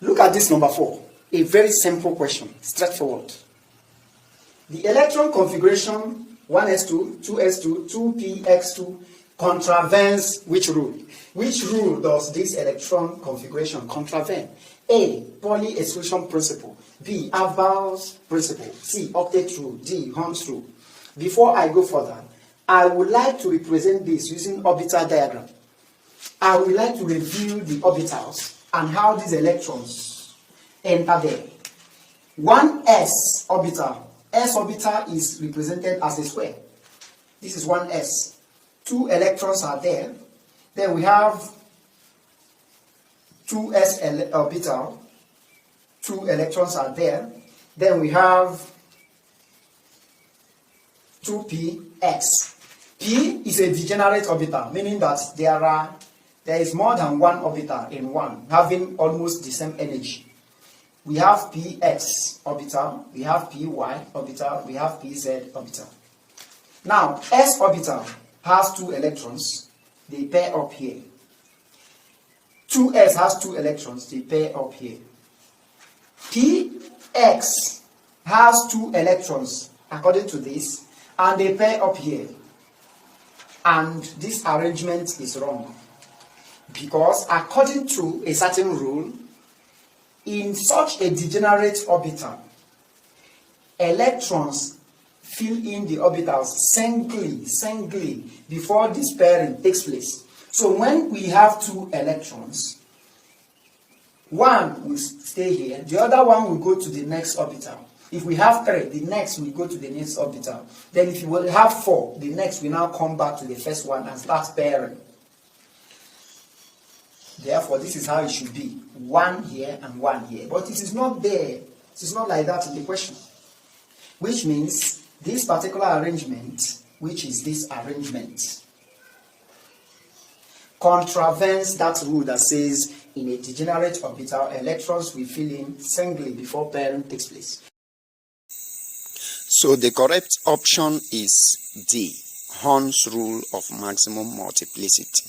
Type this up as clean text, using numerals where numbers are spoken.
Look at this number 4. A very simple question, straightforward. The electron configuration 1s2, 2s2, 2px2 contravenes which rule? Which rule does this electron configuration contravene? A. Pauli exclusion principle. B. Aval's principle. C. Octet rule. D. Horn's rule. Before I go further, I would like to represent this using orbital diagram. I would like to review the orbitals and how these electrons enter there. 1s orbital. S orbital is represented as a square. This is 1s. 2 electrons are there. Then we have 2s orbital. 2 electrons are there. Then we have 2px. P is a degenerate orbital, meaning that there is more than one orbital in one, having almost the same energy. We have px orbital, we have py orbital, we have pz orbital. Now, s orbital has 2 electrons, they pair up here. 2s has 2 electrons, they pair up here. px has 2 electrons, according to this, and they pair up here. And this arrangement is wrong, because according to a certain rule, in such a degenerate orbital, electrons fill in the orbitals singly before this pairing takes place. So when we have 2 electrons, one will stay here, the other one will go to the next orbital. If we have 3, the next will go to the next orbital. Then if you will have 4, the next will now come back to the first one and start pairing. Therefore, this is how it should be. 1 here and 1 here. But it is not there. It is not like that in the question. Which means this particular arrangement, which is this arrangement, contravenes that rule that says in a degenerate orbital, electrons will fill in singly before pairing takes place. So the correct option is D, Horn's rule of maximum multiplicity.